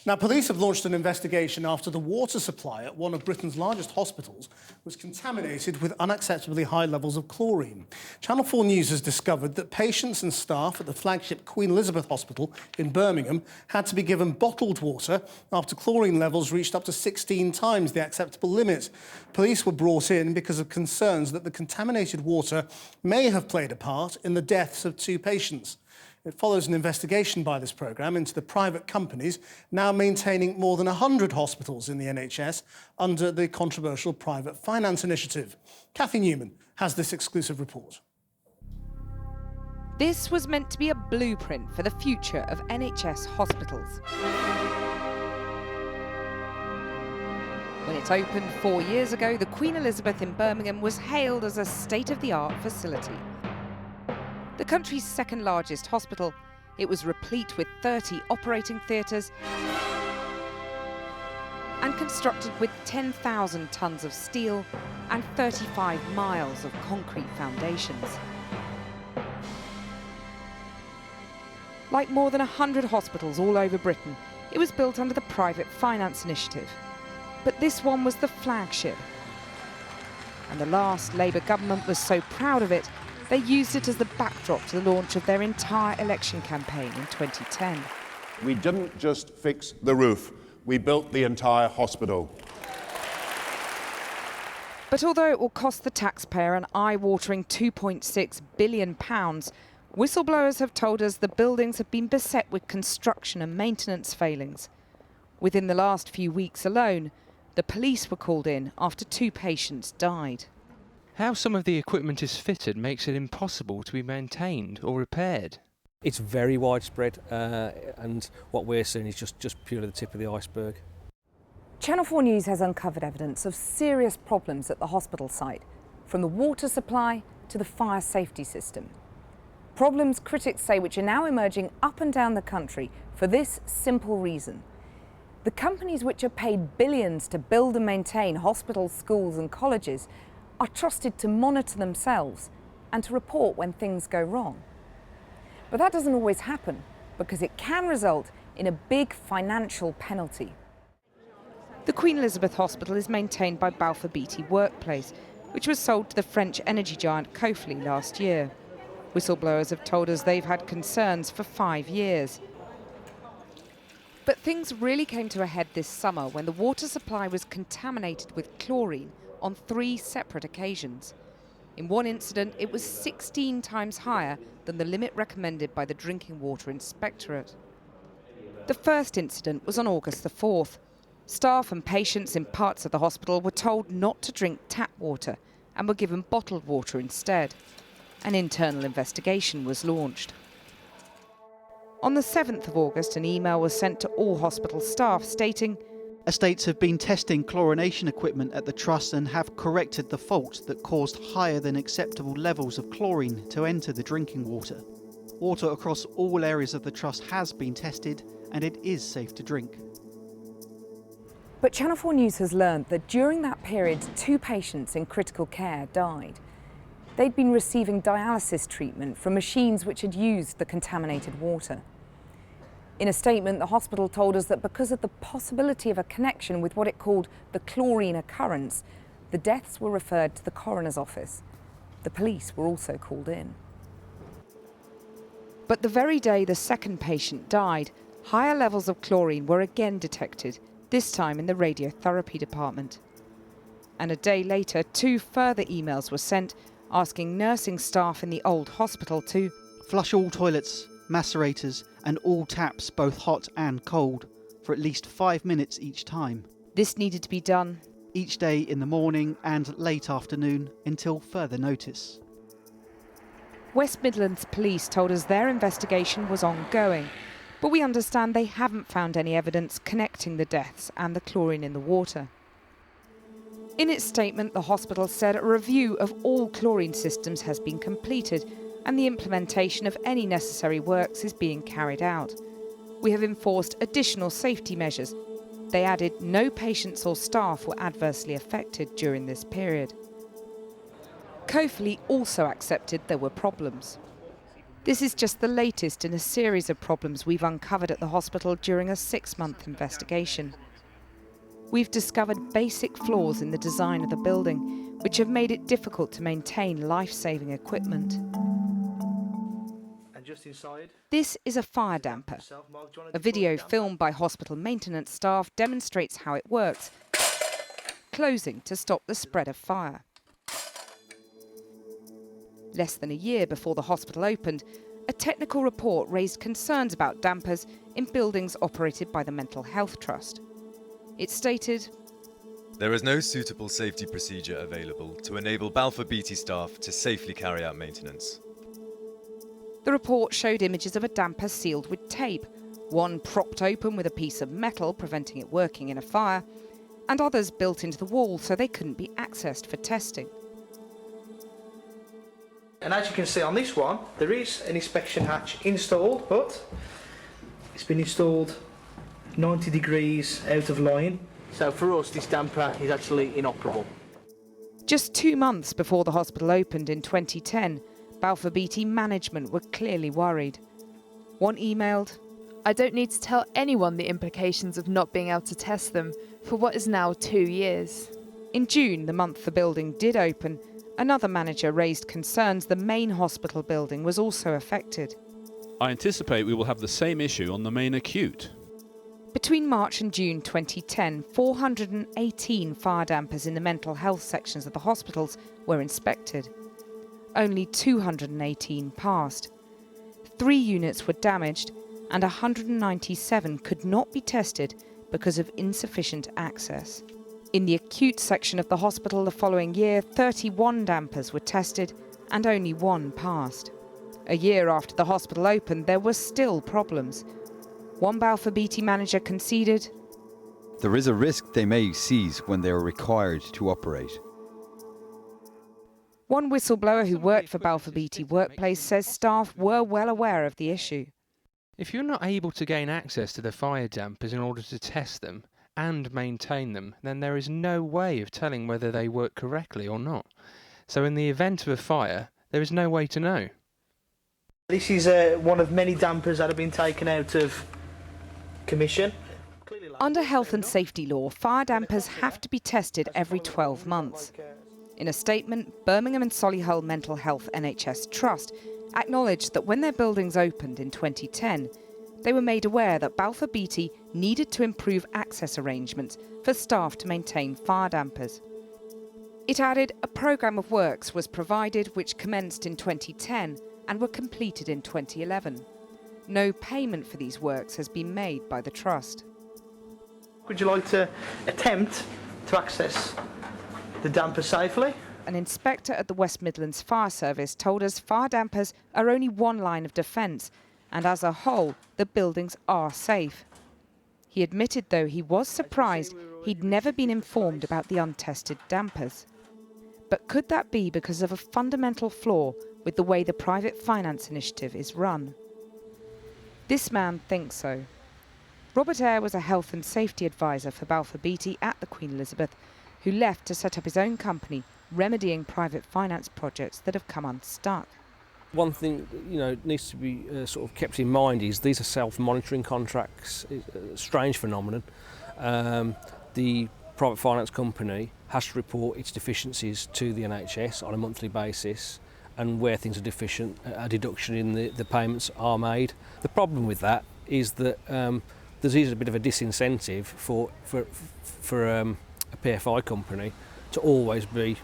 Now, police have launched an investigation after the water supply at one of Britain's largest hospitals was contaminated with unacceptably high levels of chlorine. Channel 4 News has discovered that patients and staff at the flagship Queen Elizabeth Hospital in Birmingham had to be given bottled water after chlorine levels reached up to 16 times the acceptable limit. Police were brought in because of concerns that the contaminated water may have played a part in the deaths of 2 patients. It follows an investigation by this programme into the private companies now maintaining more than 100 hospitals in the NHS under the controversial private finance initiative. Kathy Newman has this exclusive report. This was meant to be a blueprint for the future of NHS hospitals. When it opened 4 years ago, the Queen Elizabeth in Birmingham was hailed as a state-of-the-art facility. The country's second largest hospital, it was replete with 30 operating theatres and constructed with 10,000 tonnes of steel and 35 miles of concrete foundations. Like more than 100 hospitals all over Britain, it was built under the private finance initiative. But this one was the flagship. And the last Labour government was so proud of it, they used it as the backdrop to the launch of their entire election campaign in 2010. We didn't just fix the roof, we built the entire hospital. But although it will cost the taxpayer an eye-watering £2.6 billion, whistleblowers have told us the buildings have been beset with construction and maintenance failings. Within the last few weeks alone, the police were called in after 2 patients died. How some of the equipment is fitted makes it impossible to be maintained or repaired. It's very widespread and what we're seeing is just purely the tip of the iceberg. Channel 4 News has uncovered evidence of serious problems at the hospital site, from the water supply to the fire safety system. Problems critics say which are now emerging up and down the country for this simple reason. The companies which are paid billions to build and maintain hospitals, schools and colleges are trusted to monitor themselves and to report when things go wrong. But that doesn't always happen because it can result in a big financial penalty. The Queen Elizabeth Hospital is maintained by Balfour Beatty Workplace, which was sold to the French energy giant Cofely last year. Whistleblowers have told us they've had concerns for 5 years. But things really came to a head this summer when the water supply was contaminated with chlorine on 3 separate occasions. In one incident, it was 16 times higher than the limit recommended by the Drinking Water Inspectorate. The first incident was on August the 4th. Staff and patients in parts of the hospital were told not to drink tap water and were given bottled water instead. An internal investigation was launched. On the 7th of August, an email was sent to all hospital staff stating, "Estates have been testing chlorination equipment at the trust and have corrected the fault that caused higher than acceptable levels of chlorine to enter the drinking water. Water across all areas of the trust has been tested and it is safe to drink." But Channel 4 News has learned that during that period, 2 patients in critical care died. They'd been receiving dialysis treatment from machines which had used the contaminated water. In a statement, the hospital told us that because of the possibility of a connection with what it called the chlorine occurrence, the deaths were referred to the coroner's office. The police were also called in. But the very day the second patient died, higher levels of chlorine were again detected, this time in the radiotherapy department. And a day later, 2 further emails were sent asking nursing staff in the old hospital to "Flush all toilets, macerators and all taps, both hot and cold, for at least 5 minutes each time. This needed to be done Each day in the morning and late afternoon until further notice." West Midlands Police told us their investigation was ongoing, but we understand they haven't found any evidence connecting the deaths and the chlorine in the water. In its statement, the hospital said a review of all chlorine systems has been completed and the implementation of any necessary works is being carried out. We have enforced additional safety measures. They added no patients or staff were adversely affected during this period. Cofely also accepted there were problems. This is just the latest in a series of problems we've uncovered at the hospital during a 6-month investigation. We've discovered basic flaws in the design of the building, which have made it difficult to maintain life-saving equipment. And just inside, this is a fire damper. A video filmed by hospital maintenance staff demonstrates how it works, closing to stop the spread of fire. Less than a year before the hospital opened, a technical report raised concerns about dampers in buildings operated by the Mental Health Trust. It stated, "There is no suitable safety procedure available to enable Balfour Beatty staff to safely carry out maintenance." The report showed images of a damper sealed with tape, one propped open with a piece of metal preventing it working in a fire, and others built into the wall so they couldn't be accessed for testing. and as you can see on this one, there is an inspection hatch installed, but it's been installed 90 degrees out of line. So for us, this damper is actually inoperable. Just 2 months before the hospital opened in 2010, Balfour Beatty management were clearly worried. One emailed, "I don't need to tell anyone the implications of not being able to test them for what is now 2 years." In June, the month the building did open, another manager raised concerns the main hospital building was also affected. "I anticipate we will have the same issue on the main acute." Between March and June 2010, 418 fire dampers in the mental health sections of the hospitals were inspected. Only 218 passed. 3 units were damaged and 197 could not be tested because of insufficient access. In the acute section of the hospital the following year, 31 dampers were tested and only 1 passed. A year after the hospital opened, there were still problems. One Balfour Beatty manager conceded, "There is a risk they may cease when they are required to operate." One whistleblower who worked for Balfour Beatty Workplace says staff were well aware of the issue. If you're not able to gain access to the fire dampers in order to test them and maintain them, then there is no way of telling whether they work correctly or not. So in the event of a fire, there is no way to know. This is one of many dampers that have been taken out of commission. Under health and safety law, fire dampers have to be tested every 12 months. In a statement, Birmingham and Solihull Mental Health NHS Trust acknowledged that when their buildings opened in 2010, they were made aware that Balfour Beatty needed to improve access arrangements for staff to maintain fire dampers. It added a programme of works was provided which commenced in 2010 and were completed in 2011. No payment for these works has been made by the Trust. Would you like to attempt to access the damper safely? An inspector at the West Midlands Fire Service told us fire dampers are only one line of defence, and as a whole, the buildings are safe. He admitted, though, he was surprised he'd never been informed about the untested dampers. But could that be because of a fundamental flaw with the way the private finance initiative is run? This man thinks so. Robert Eyre was a health and safety advisor for Balfour Beatty at the Queen Elizabeth, who left to set up his own company, remedying private finance projects that have come unstuck. One thing needs to be sort of kept in mind is these are self-monitoring contracts. It's a strange phenomenon. The private finance company has to report its deficiencies to the NHS on a monthly basis, and where things are deficient, a deduction in the payments are made. The problem with that is that there's usually a bit of a disincentive for a PFI company to always be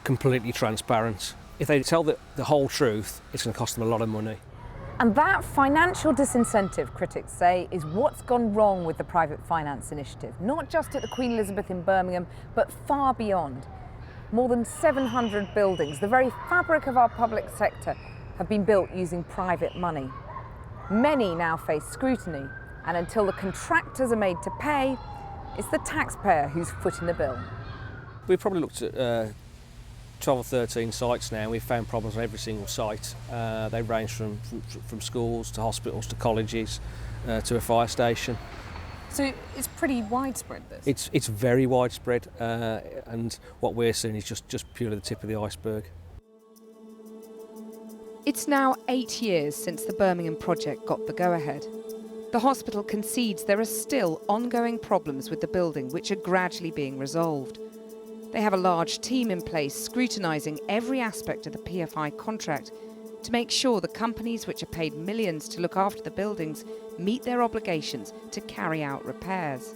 completely transparent. If they tell the whole truth, it's going to cost them a lot of money. And that financial disincentive, critics say, is what's gone wrong with the private finance initiative, not just at the Queen Elizabeth in Birmingham, but far beyond. More than 700 buildings, the very fabric of our public sector, have been built using private money. Many now face scrutiny, and until the contractors are made to pay, it's the taxpayer who's footing the bill. We've probably looked at 12 or 13 sites now. We've found problems on every single site. They range from schools to hospitals to colleges to a fire station. So it's pretty widespread, this? It's very widespread, and what we're seeing is just purely the tip of the iceberg. It's now 8 years since the Birmingham project got the go-ahead. The hospital concedes there are still ongoing problems with the building which are gradually being resolved. They have a large team in place scrutinising every aspect of the PFI contract to make sure the companies which are paid millions to look after the buildings meet their obligations to carry out repairs.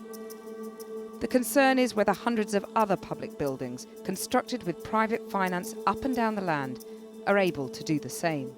The concern is whether hundreds of other public buildings constructed with private finance up and down the land are able to do the same.